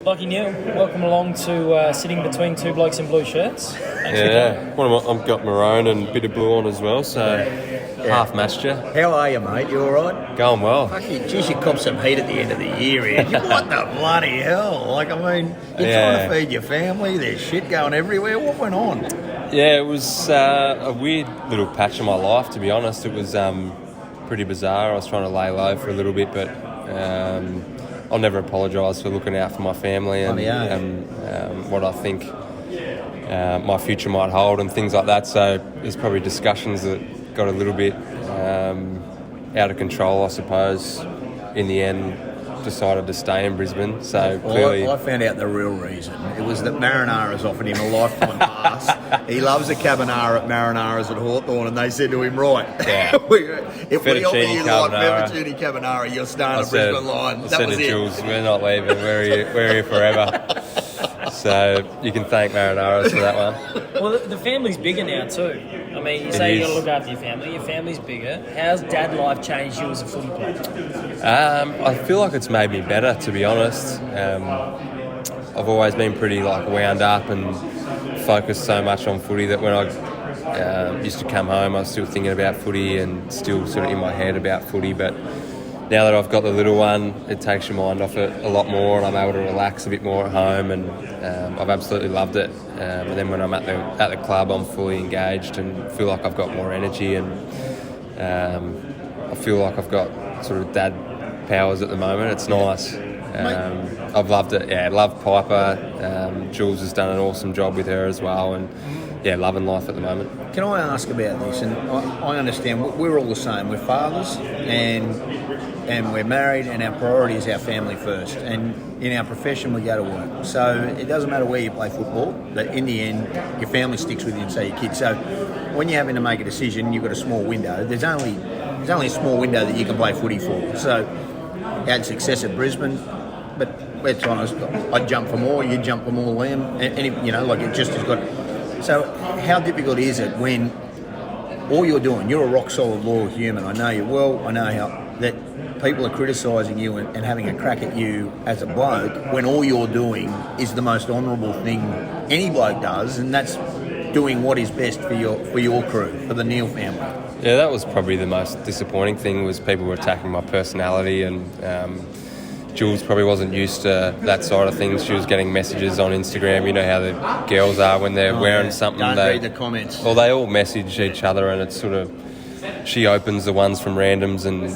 Lachie Neale, welcome along to Sitting Between Two Blokes in Blue Shirts. Thanks for coming. I've got maroon and a bit of blue on as well, so half matched you. How are you, mate? You all right? Going well. Geez, you cop some heat at the end of the year here. What the bloody hell? Like, I mean, you're trying to feed your family, there's shit going everywhere. What went on? Yeah, it was a weird little patch of my life, to be honest. It was pretty bizarre. I was trying to lay low for a little bit, but I'll never apologise for looking out for my family and what I think my future might hold and things like that. So there's probably discussions that got a little bit out of control, I suppose. In the end, decided to stay in Brisbane. So clearly, I found out the real reason. It was that Marinara's offered him a lifetime pass. He loves a carbonara at Marinara's at Hawthorn, and they said to him, right, if we offer you like fettuccine carbonara, you're staying at Brisbane Lions. That was it. Jules, we're not leaving. We're here forever. So you can thank Marinara's for that one. Well, the family's bigger now too. I mean, you say you got to look after your family. Your family's bigger. How's dad life changed you as a footy player? I feel like it's made me better, to be honest. I've always been pretty wound up and focused so much on footy that when I used to come home, I was still thinking about footy and still sort of in my head about footy. But now that I've got the little one, it takes your mind off it a lot more, and I'm able to relax a bit more at home, and I've absolutely loved it. And then when I'm at the club, I'm fully engaged and feel like I've got more energy, and I feel like I've got sort of dad powers at the moment. It's nice. I've loved it. Yeah, I love Piper. Jules has done an awesome job with her as well, and loving life at the moment. Can I ask about this? And I understand we're all the same. We're fathers and we're married, and our priority is our family first. And in our profession, we go to work. So it doesn't matter where you play football, but in the end, your family sticks with you and so your kids. So when you're having to make a decision, you've got a small window. There's only a small window that you can play footy for. So had success at Brisbane, but let's be honest, I'd jump for more, you'd jump for more, Liam. And it just has got... So how difficult is it when all you're doing, you're a rock-solid, loyal human, I know you well, I know how that people are criticising you and having a crack at you as a bloke when all you're doing is the most honourable thing any bloke does, and that's doing what is best for your crew, for the Neale family. Yeah, that was probably the most disappointing thing, was people were attacking my personality, and Jules probably wasn't used to that side of things. She was getting messages on Instagram. You know how the girls are when they're wearing something. Don't read the comments. Well, they all message each other, and it's sort of... She opens the ones from randoms and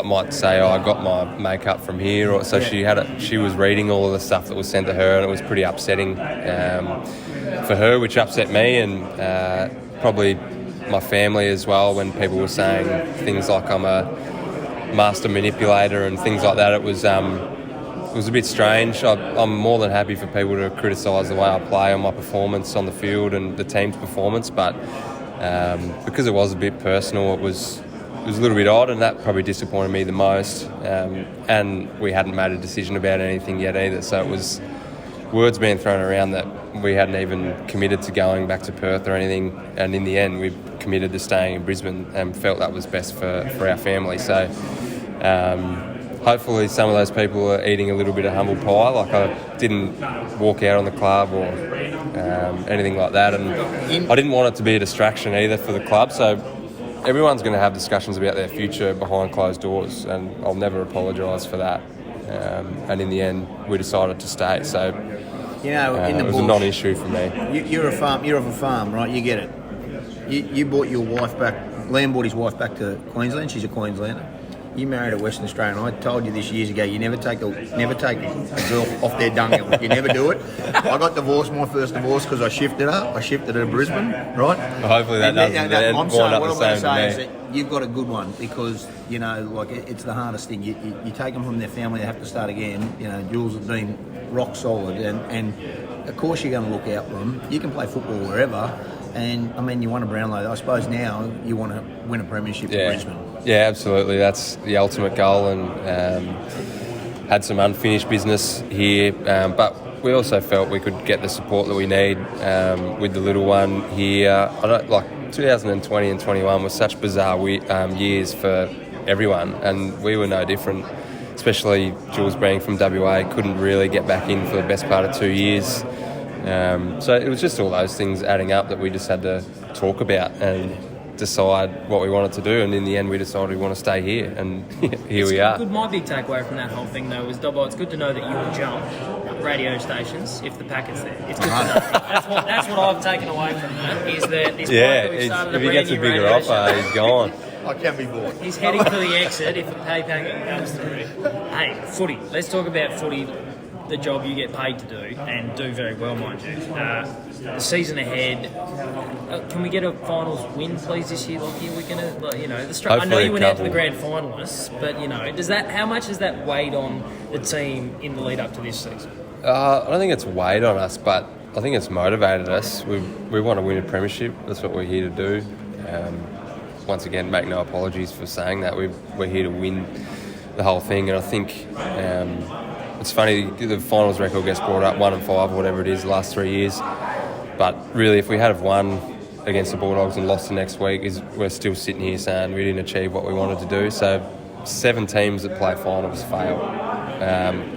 might say, I got my makeup from here. Or so she was reading all of the stuff that was sent to her, and it was pretty upsetting for her, which upset me, and probably my family as well, when people were saying things like I'm a master manipulator and things like that. It was a bit strange. I'm more than happy for people to criticise the way I play and my performance on the field and the team's performance, but because it was a bit personal, it was a little bit odd, and that probably disappointed me the most. And we hadn't made a decision about anything yet either, so it was words being thrown around that we hadn't even committed to going back to Perth or anything, and in the end we committed to staying in Brisbane and felt that was best for our family. So hopefully some of those people are eating a little bit of humble pie. I didn't walk out on the club or anything like that, and I didn't want it to be a distraction either for the club. So everyone's going to have discussions about their future behind closed doors, and I'll never apologise for that. And in the end, we decided to stay. So in the it was a non-issue for me. You're off a farm, right? You get it. You brought your wife back. Liam brought his wife back to Queensland. She's a Queenslander. You married a Western Australian. I told you this years ago. You never take a girl off their dunghill. You never do it. I got divorced, my first divorce, because I shifted her. I shifted her to Brisbane, right? Well, hopefully that doesn't end up the same what I'm going to say is that you've got a good one, because it's the hardest thing. You take them from their family, they have to start again. Jules has been rock solid, and of course you're going to look out for them. You can play football wherever. And, I mean, you won a Brownlow. I suppose now you want to win a premiership in Brisbane. Yeah, absolutely. That's the ultimate goal, and had some unfinished business here. But we also felt we could get the support that we need with the little one here. 2020 and 21 was such bizarre years for everyone, and we were no different. especially Jules being from WA, couldn't really get back in for the best part of 2 years. So it was just all those things adding up that we just had to talk about and decide what we wanted to do, and in the end we decided we want to stay here, and here we are. My big takeaway from that whole thing though was, Dobbo, it's good to know that you will jump radio stations if the packet's there. It's good to know. That's what I've taken away from that, is that this bloke who started if he gets a bigger offer, he's gone. I can be bought. He's heading for the exit if a pay packet comes through. Hey, footy. Let's talk about footy, the job you get paid to do, and do very well, mind you. The season ahead, can we get a finals win, please, this year? Lachie, we're gonna, I know you went out to the grand finalists, but how much has that weighed on the team in the lead up to this season? I don't think it's weighed on us, but I think it's motivated us. We want to win a premiership. That's what we're here to do. Once again, make no apologies for saying that. We're here to win the whole thing, and I think it's funny, the finals record gets brought up 1-5 or whatever it is the last 3 years, but really if we had have won against the Bulldogs and lost the next week, we're still sitting here saying we didn't achieve what we wanted to do. So 7 teams that play finals fail.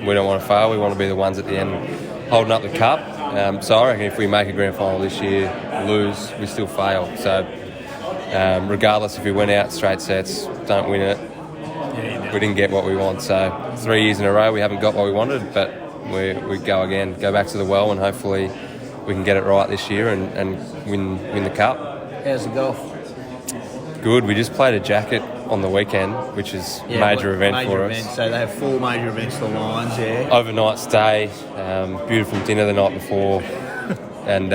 We don't want to fail. We want to be the ones at the end holding up the cup. So I reckon if we make a grand final this year, lose, we still fail. So regardless if we went out straight sets, don't win it, we didn't get what we want. So 3 years in a row we haven't got what we wanted, but we go again, go back to the well, and hopefully we can get it right this year and win the cup. How's the golf? Good. We just played a jacket on the weekend, which is a major event for us. So they have 4 major events, the Lions, Overnight stay, beautiful dinner the night before, and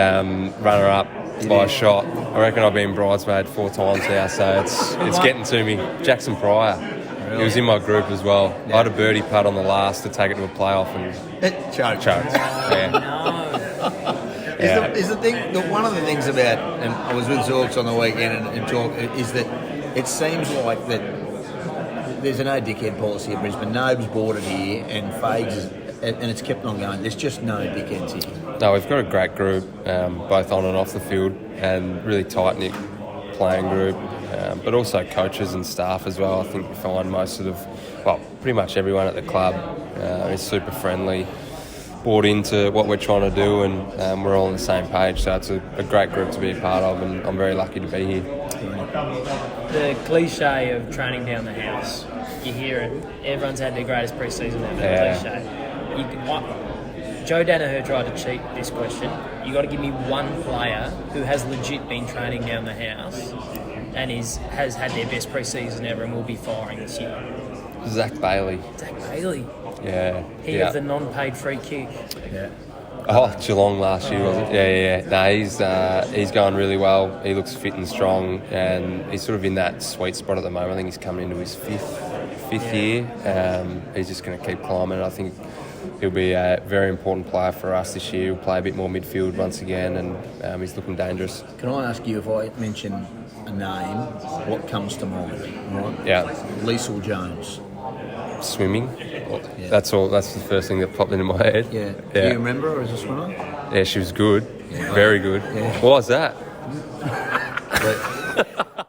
runner-up by a shot. I reckon I've been bridesmaid 4 times now, so it's getting to me. Jackson Pryor. Really? He was in my group as well. Yeah. I had a birdie putt on the last to take it to a playoff, and it choked. Yeah. No. Is the thing, one of the things about, and I was with Zorks on the weekend and talk, is that it seems like that there's a no dickhead policy in Brisbane. Nobe's bought it here, and Fags and it's kept on going. There's just no dickheads here. No, we've got a great group, both on and off the field, and really tight-knit playing group, but also coaches and staff as well. I think we find pretty much everyone at the club is super friendly, bought into what we're trying to do, and we're all on the same page. So it's a great group to be a part of, and I'm very lucky to be here. The cliche of training down the house, you hear it. Everyone's had their greatest preseason ever. Yeah. Cliche. Joe Danaher tried to cheat this question. You got to give me one player who has legit been training down the house and has had their best preseason ever and will be firing this year. Zach Bailey. Zach Bailey. Yeah. He of the non-paid free kick. Yeah. Oh, Geelong last year, wasn't it? Yeah. No, he's going really well. He looks fit and strong, and he's sort of in that sweet spot at the moment. I think he's coming into his fifth year. He's just going to keep climbing. I think he'll be a very important player for us this year. He'll play a bit more midfield once again, and he's looking dangerous. Can I ask you, if I mention a name, what comes to mind? Right? Yeah. Leisel Jones. Swimming. Yeah. That's all. That's the first thing that popped into my head. Yeah. Do you remember her as a swimmer? Yeah, she was good. Yeah. Very good. Yeah. Why was that? But